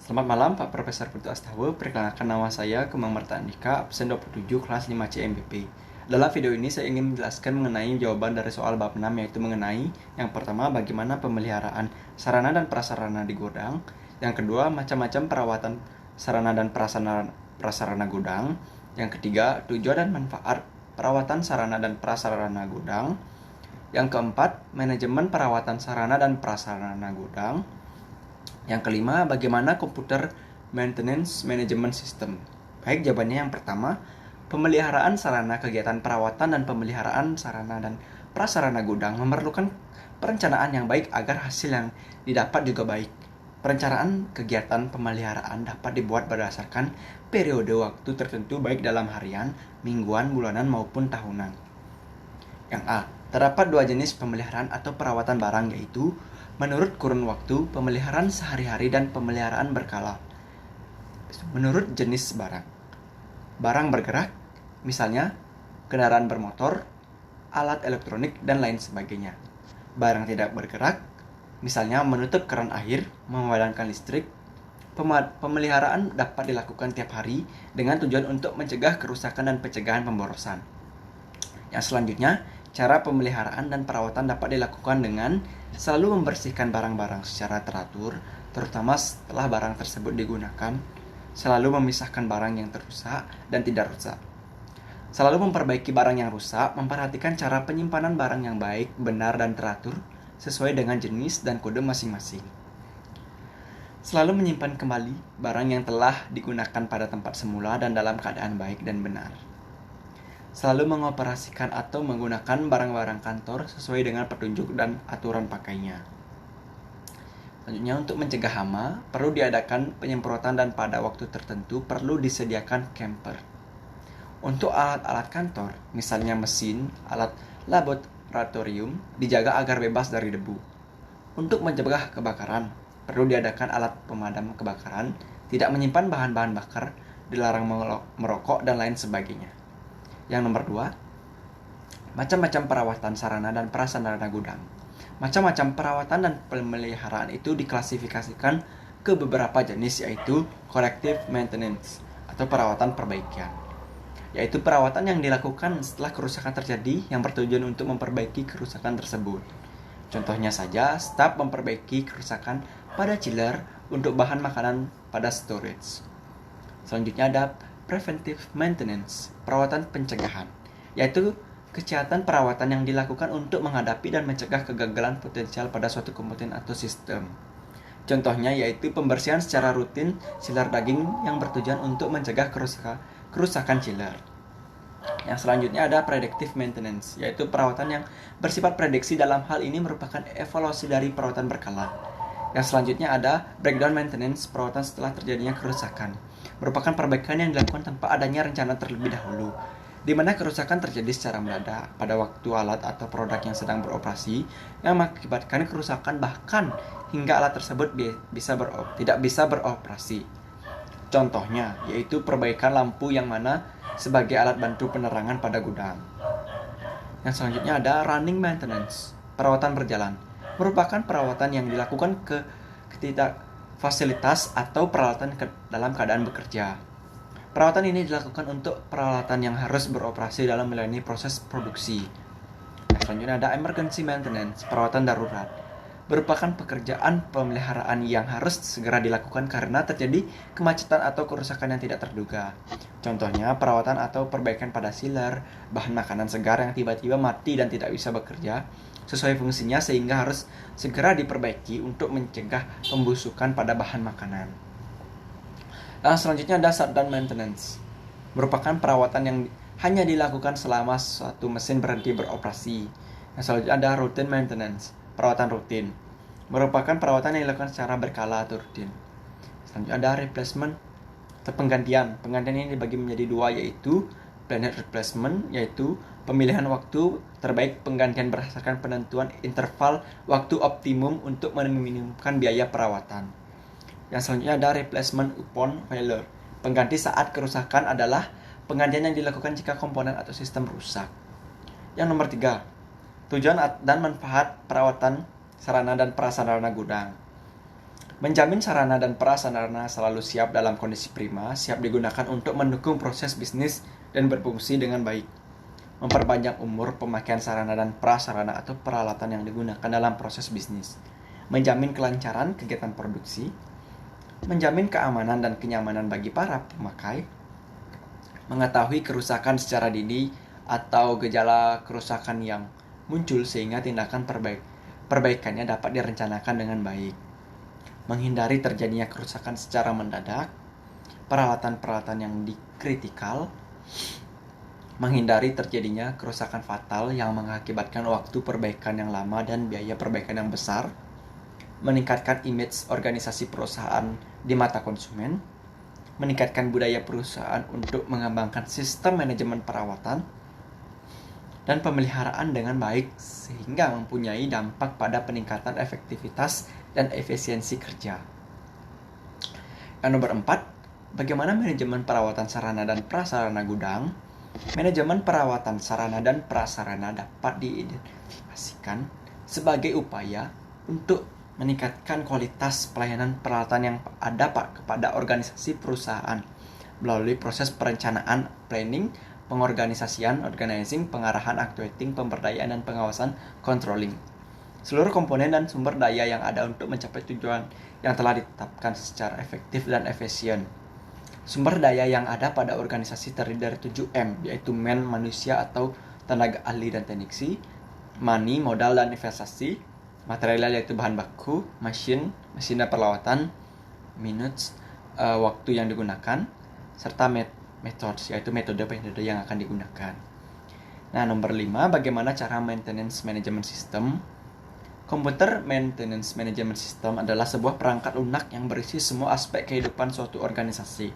Selamat malam Pak Profesor Putu Astawa. Perkenalkan nama saya Kemang Marta Andika, absen 27 kelas 5C MBP. Dalam video ini saya ingin menjelaskan mengenai jawaban dari soal bab 6, yaitu mengenai yang pertama bagaimana pemeliharaan sarana dan prasarana di gudang, yang kedua macam-macam perawatan sarana dan prasarana gudang, yang ketiga tujuan dan manfaat perawatan sarana dan prasarana gudang, yang keempat manajemen perawatan sarana dan prasarana gudang, yang kelima, bagaimana komputer maintenance management system? Baik, jawabannya yang pertama, pemeliharaan sarana kegiatan perawatan dan pemeliharaan sarana dan prasarana gudang memerlukan perencanaan yang baik agar hasil yang didapat juga baik. Perencanaan kegiatan pemeliharaan dapat dibuat berdasarkan periode waktu tertentu baik dalam harian, mingguan, bulanan maupun tahunan. Yang A, terdapat dua jenis pemeliharaan atau perawatan barang, yaitu menurut kurun waktu, pemeliharaan sehari-hari, dan pemeliharaan berkala. Menurut jenis barang. Barang bergerak, misalnya kendaraan bermotor, alat elektronik, dan lain sebagainya. Barang tidak bergerak, misalnya menutup keran air, memadamkan listrik. Pemeliharaan dapat dilakukan tiap hari dengan tujuan untuk mencegah kerusakan dan pencegahan pemborosan. Yang selanjutnya, cara pemeliharaan dan perawatan dapat dilakukan dengan selalu membersihkan barang-barang secara teratur, terutama setelah barang tersebut digunakan, selalu memisahkan barang yang terusak dan tidak rusak. Selalu memperbaiki barang yang rusak, memperhatikan cara penyimpanan barang yang baik, benar, dan teratur sesuai dengan jenis dan kode masing-masing. Selalu menyimpan kembali barang yang telah digunakan pada tempat semula dan dalam keadaan baik dan benar. Selalu mengoperasikan atau menggunakan barang-barang kantor sesuai dengan petunjuk dan aturan pakainya. Selanjutnya, untuk mencegah hama, perlu diadakan penyemprotan dan pada waktu tertentu perlu disediakan camper. Untuk alat-alat kantor, misalnya mesin, alat laboratorium, dijaga agar bebas dari debu. Untuk mencegah kebakaran, perlu diadakan alat pemadam kebakaran, tidak menyimpan bahan-bahan bakar, dilarang merokok, dan lain sebagainya. Yang nomor 2, macam-macam perawatan sarana dan prasarana gudang. Macam-macam perawatan dan pemeliharaan itu diklasifikasikan ke beberapa jenis, yaitu corrective maintenance atau perawatan perbaikan, yaitu perawatan yang dilakukan setelah kerusakan terjadi yang bertujuan untuk memperbaiki kerusakan tersebut. Contohnya saja, staf memperbaiki kerusakan pada chiller untuk bahan makanan pada storage. Selanjutnya ada preventive maintenance, perawatan pencegahan, yaitu kesehatan perawatan yang dilakukan untuk menghadapi dan mencegah kegagalan potensial pada suatu komponen atau sistem. Contohnya yaitu pembersihan secara rutin chiller daging yang bertujuan untuk mencegah kerusakan chiller. Yang selanjutnya ada predictive maintenance, yaitu perawatan yang bersifat prediksi. Dalam hal ini merupakan evaluasi dari perawatan berkala. Yang selanjutnya ada breakdown maintenance, perawatan setelah terjadinya kerusakan. Merupakan perbaikan yang dilakukan tanpa adanya rencana terlebih dahulu, di mana kerusakan terjadi secara mendadak pada waktu alat atau produk yang sedang beroperasi, yang mengakibatkan kerusakan bahkan hingga alat tersebut tidak bisa beroperasi. Contohnya yaitu perbaikan lampu yang mana sebagai alat bantu penerangan pada gudang. Yang selanjutnya ada running maintenance, perawatan berjalan. Merupakan perawatan yang dilakukan ke fasilitas atau peralatan dalam keadaan bekerja. Perawatan ini dilakukan untuk peralatan yang harus beroperasi dalam melayani proses produksi. Yang selanjutnya ada emergency maintenance, perawatan darurat. Merupakan pekerjaan pemeliharaan yang harus segera dilakukan karena terjadi kemacetan atau kerusakan yang tidak terduga. Contohnya perawatan atau perbaikan pada chiller, bahan makanan segar yang tiba-tiba mati dan tidak bisa bekerja sesuai fungsinya sehingga harus segera diperbaiki untuk mencegah pembusukan pada bahan makanan. Selanjutnya ada shutdown maintenance, merupakan perawatan yang hanya dilakukan selama suatu mesin berhenti beroperasi. Yang selanjutnya ada routine maintenance, perawatan rutin, merupakan perawatan yang dilakukan secara berkala atau rutin. Selanjutnya ada replacement atau penggantian. Penggantian ini dibagi menjadi dua, yaitu planned replacement, yaitu pemilihan waktu terbaik penggantian berdasarkan penentuan interval waktu optimum untuk meminimumkan biaya perawatan. Yang selanjutnya ada replacement upon failure. Pengganti saat kerusakan adalah penggantian yang dilakukan jika komponen atau sistem rusak. Yang nomor 3, tujuan dan manfaat perawatan sarana dan prasarana gudang. Menjamin sarana dan prasarana selalu siap dalam kondisi prima, siap digunakan untuk mendukung proses bisnis dan berfungsi dengan baik. Memperpanjang umur pemakaian sarana dan prasarana atau peralatan yang digunakan dalam proses bisnis. Menjamin kelancaran kegiatan produksi. Menjamin keamanan dan kenyamanan bagi para pemakai. Mengetahui kerusakan secara dini atau gejala kerusakan yang muncul sehingga tindakan perbaikannya dapat direncanakan dengan baik. Menghindari terjadinya kerusakan secara mendadak, peralatan-peralatan yang dikritikal, menghindari terjadinya kerusakan fatal yang mengakibatkan waktu perbaikan yang lama dan biaya perbaikan yang besar, meningkatkan image organisasi perusahaan di mata konsumen, meningkatkan budaya perusahaan untuk mengembangkan sistem manajemen perawatan dan pemeliharaan dengan baik sehingga mempunyai dampak pada peningkatan efektivitas dan efisiensi kerja. Yang nomor 4, bagaimana manajemen perawatan sarana dan prasarana gudang? Manajemen perawatan sarana dan prasarana dapat diidentifikasikan sebagai upaya untuk meningkatkan kualitas pelayanan peralatan yang ada kepada organisasi perusahaan melalui proses perencanaan, planning, pengorganisasian, organizing, pengarahan, actuating, pemberdayaan, dan pengawasan, controlling. Seluruh komponen dan sumber daya yang ada untuk mencapai tujuan yang telah ditetapkan secara efektif dan efisien. Sumber daya yang ada pada organisasi terdiri dari 7M, yaitu man, manusia atau tenaga ahli dan teknisi, money, modal dan investasi, material yaitu bahan baku, mesin dan peralatan, minutes, waktu yang digunakan, serta methods, yaitu metode yang akan digunakan. Nah, nomor 5, bagaimana cara maintenance management system? Komputer Maintenance Management System adalah sebuah perangkat lunak yang berisi semua aspek kehidupan suatu organisasi.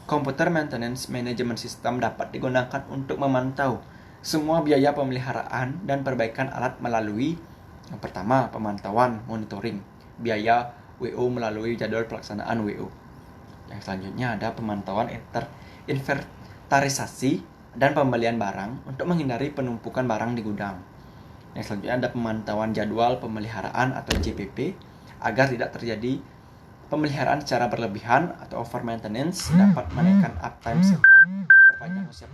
Komputer Maintenance Management System dapat digunakan untuk memantau semua biaya pemeliharaan dan perbaikan alat melalui yang pertama, pemantauan, monitoring, biaya WO melalui jadwal pelaksanaan WO. Yang selanjutnya ada pemantauan inventarisasi dan pembelian barang untuk menghindari penumpukan barang di gudang. Yang selanjutnya ada pemantauan jadwal pemeliharaan atau JPP agar tidak terjadi pemeliharaan secara berlebihan atau over maintenance, dapat menaikkan uptime serta perpanjang usia